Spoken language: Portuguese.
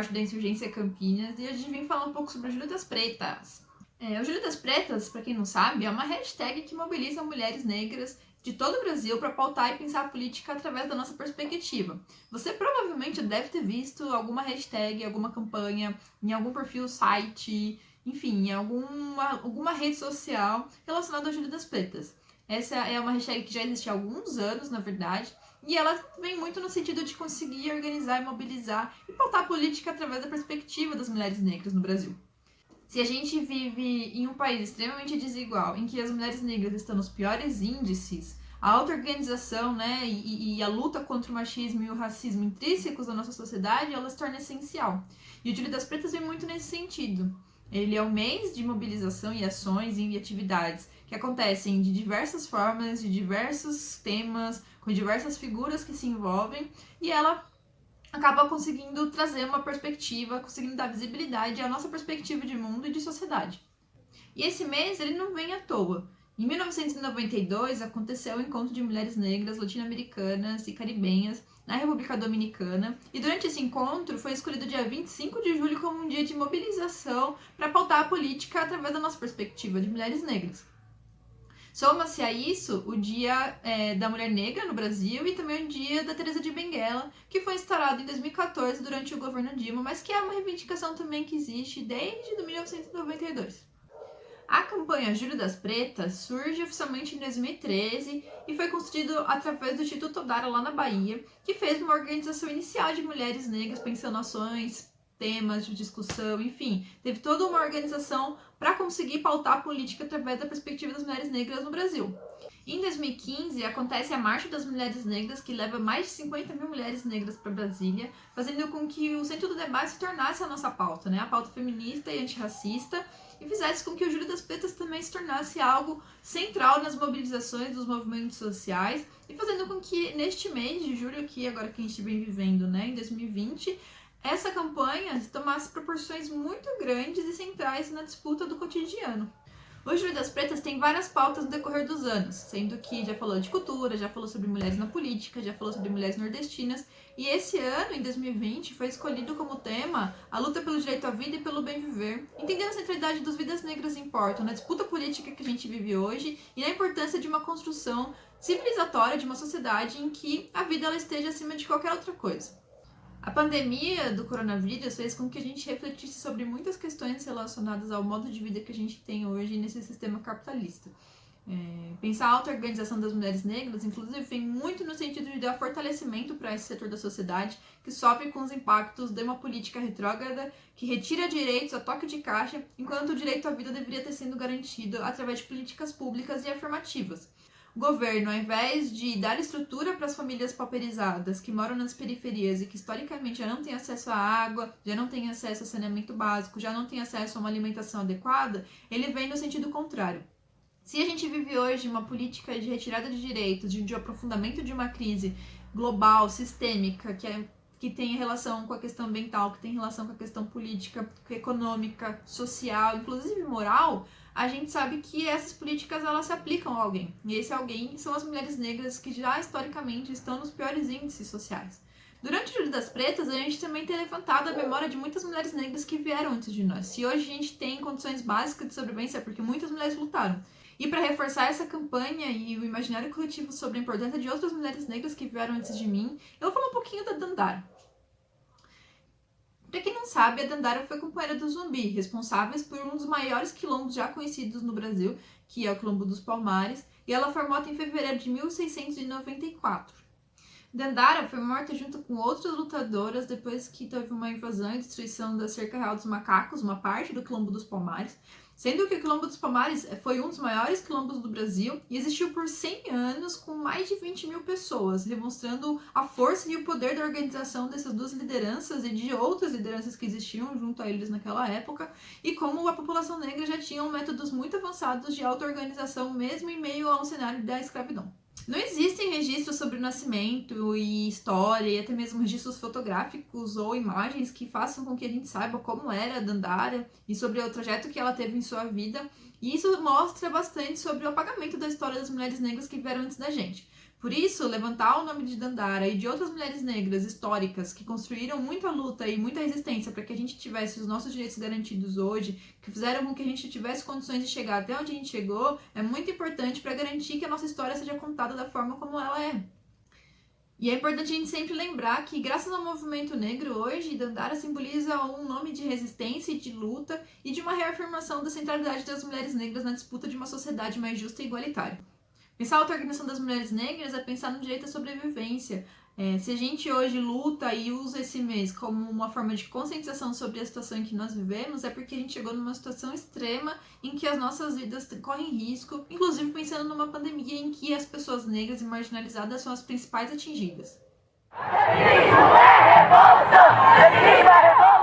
parte da Insurgência Campinas, e hoje vim falar um pouco sobre o Julho das Pretas. O Julho das Pretas, para quem não sabe, é uma hashtag que mobiliza mulheres negras de todo o Brasil para pautar e pensar a política através da nossa perspectiva. Você provavelmente deve ter visto alguma hashtag, alguma campanha, em algum perfil, site, enfim, em alguma rede social relacionada ao Julho das Pretas. Essa é uma hashtag que já existe há alguns anos, na verdade, e ela vem muito no sentido de conseguir organizar, mobilizar e pautar a política através da perspectiva das mulheres negras no Brasil. Se a gente vive em um país extremamente desigual, em que as mulheres negras estão nos piores índices, a auto-organização, né, e a luta contra o machismo e o racismo intrínsecos da nossa sociedade, ela se torna essencial. E o Julho das Pretas vem muito nesse sentido. Ele é um mês de mobilização e ações e atividades que acontecem de diversas formas, de diversos temas, com diversas figuras que se envolvem, e ela acaba conseguindo trazer uma perspectiva, conseguindo dar visibilidade à nossa perspectiva de mundo e de sociedade. E esse mês ele não vem à toa. Em 1992 aconteceu o encontro de mulheres negras latino-americanas e caribenhas na República Dominicana, e durante esse encontro foi escolhido o dia 25 de julho como um dia de mobilização para pautar a política através da nossa perspectiva de mulheres negras. Soma-se a isso o Dia da Mulher Negra no Brasil e também o Dia da Teresa de Benguela, que foi instaurado em 2014 durante o governo Dilma, mas que é uma reivindicação também que existe desde 1992. A campanha Julho das Pretas surge oficialmente em 2013 e foi construído através do Instituto Odara lá na Bahia, que fez uma organização inicial de mulheres negras pensando ações, temas de discussão, enfim, teve toda uma organização para conseguir pautar a política através da perspectiva das mulheres negras no Brasil. Em 2015, acontece a Marcha das Mulheres Negras, que leva mais de 50 mil mulheres negras para Brasília, fazendo com que o centro do debate se tornasse a nossa pauta, né? A pauta feminista e antirracista, e fizesse com que o Julho das Pretas também se tornasse algo central nas mobilizações dos movimentos sociais, e fazendo com que neste mês de julho aqui, agora que a gente vem vivendo, né, em 2020, essa campanha tomasse proporções muito grandes e centrais na disputa do cotidiano. O Julho das Pretas tem várias pautas no decorrer dos anos, sendo que já falou de cultura, já falou sobre mulheres na política, já falou sobre mulheres nordestinas, e esse ano, em 2020, foi escolhido como tema a luta pelo direito à vida e pelo bem viver, entendendo a centralidade das vidas negras importam na disputa política que a gente vive hoje e na importância de uma construção civilizatória de uma sociedade em que a vida ela esteja acima de qualquer outra coisa. A pandemia do coronavírus fez com que a gente refletisse sobre muitas questões relacionadas ao modo de vida que a gente tem hoje nesse sistema capitalista. Pensar a auto-organização das mulheres negras, inclusive, vem muito no sentido de dar fortalecimento para esse setor da sociedade que sofre com os impactos de uma política retrógrada que retira direitos a toque de caixa, enquanto o direito à vida deveria ter sido garantido através de políticas públicas e afirmativas. O governo, ao invés de dar estrutura para as famílias pauperizadas que moram nas periferias e que historicamente já não têm acesso à água, já não têm acesso a saneamento básico, já não têm acesso a uma alimentação adequada, ele vem no sentido contrário. Se a gente vive hoje uma política de retirada de direitos, de aprofundamento de uma crise global, sistêmica, que tem relação com a questão ambiental, que tem relação com a questão política, econômica, social, inclusive moral, a gente sabe que essas políticas elas se aplicam a alguém. E esse alguém são as mulheres negras que já historicamente estão nos piores índices sociais. Durante o Julho das Pretas, a gente também tem levantado a memória de muitas mulheres negras que vieram antes de nós. Se hoje a gente tem condições básicas de sobrevivência, é porque muitas mulheres lutaram. E para reforçar essa campanha e o imaginário coletivo sobre a importância de outras mulheres negras que vieram antes de mim, eu vou falar um pouquinho da Dandara. Para quem não sabe, a Dandara foi companheira do Zumbi, responsáveis por um dos maiores quilombos já conhecidos no Brasil, que é o Quilombo dos Palmares, e ela foi morta em fevereiro de 1694. Dandara foi morta junto com outras lutadoras depois que teve uma invasão e destruição da Cerca Real dos Macacos, uma parte do Quilombo dos Palmares, sendo que o Quilombo dos Palmares foi um dos maiores quilombos do Brasil e existiu por 100 anos com mais de 20 mil pessoas, demonstrando a força e o poder da organização dessas duas lideranças e de outras lideranças que existiam junto a eles naquela época, e como a população negra já tinha métodos muito avançados de auto-organização mesmo em meio a um cenário da escravidão. Não existem registros sobre o nascimento e história, e até mesmo registros fotográficos ou imagens que façam com que a gente saiba como era a Dandara e sobre o trajeto que ela teve em sua vida. E isso mostra bastante sobre o apagamento da história das mulheres negras que vieram antes da gente. Por isso, levantar o nome de Dandara e de outras mulheres negras históricas que construíram muita luta e muita resistência para que a gente tivesse os nossos direitos garantidos hoje, que fizeram com que a gente tivesse condições de chegar até onde a gente chegou, é muito importante para garantir que a nossa história seja contada da forma como ela é. E é importante a gente sempre lembrar que, graças ao movimento negro, hoje, Dandara simboliza um nome de resistência e de luta e de uma reafirmação da centralidade das mulheres negras na disputa de uma sociedade mais justa e igualitária. Pensar a auto-organização das mulheres negras é pensar no direito à sobrevivência. Se a gente hoje luta e usa esse mês como uma forma de conscientização sobre a situação em que nós vivemos, é porque a gente chegou numa situação extrema em que as nossas vidas correm risco, inclusive pensando numa pandemia em que as pessoas negras e marginalizadas são as principais atingidas. Feminismo é revolução! Feminismo é revolução!